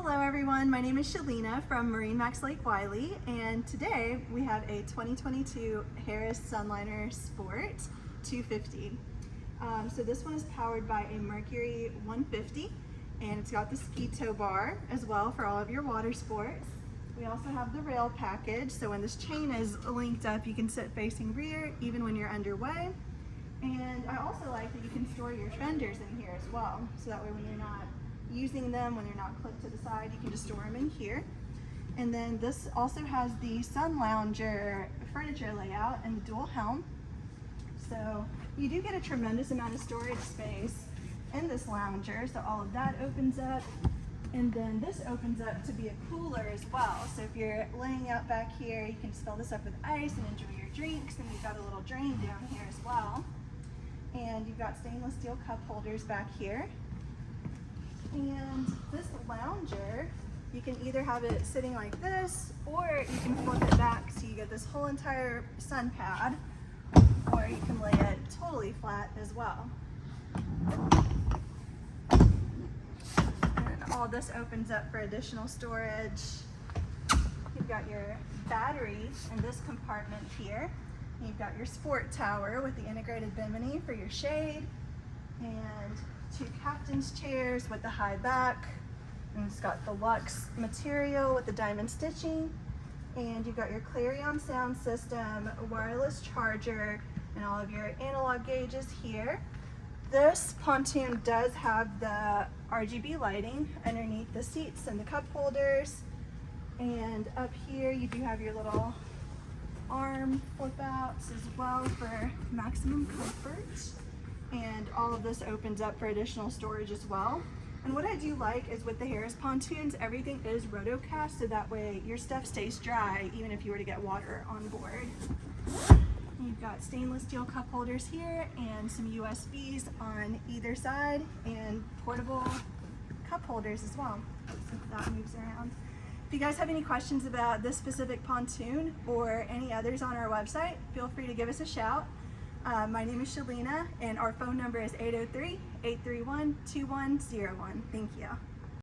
Hello everyone, my name is Shalina from MarineMax Lake Wylie, and today we have a 2022 Harris Sunliner Sport 250. So this one is powered by a Mercury 150, and it's got the ski tow bar as well for all of your water sports. We also have the rail package, so when this chain is linked up, you can sit facing rear even when you're underway. And I also like that you can store your fenders in here as well, so that way when you're not using them, when they're not clipped to the side, you can just store them in here. And then this also has the Sunlounger furniture layout and the dual helm. So you do get a tremendous amount of storage space in this lounger, so all of that opens up. And then this opens up to be a cooler as well. So if you're laying out back here, you can just fill this up with ice and enjoy your drinks, and you've got a little drain down here as well. And you've got stainless steel cup holders back here. And this lounger, you can either have it sitting like this, or you can flip it back so you get this whole entire sun pad, or you can lay it totally flat as well. And all this opens up for additional storage. You've got your battery in this compartment here. You've got your sport tower with the integrated bimini for your shade, and two captain's chairs with the high back, and it's got the luxe material with the diamond stitching, and you've got your Clarion sound system, a wireless charger, and all of your analog gauges here. This pontoon does have the RGB lighting underneath the seats and the cup holders, and up here you do have your little arm flip outs as well for maximum comfort. And all of this opens up for additional storage as well. And what I do like is with the Harris pontoons, everything is rotocast, so that way your stuff stays dry even if you were to get water on board. You've got stainless steel cup holders here and some USBs on either side, and portable cup holders as well, so that moves around. If you guys have any questions about this specific pontoon or any others on our website, feel free to give us a shout. My name is Shalina, and our phone number is 803-831-2101. Thank you.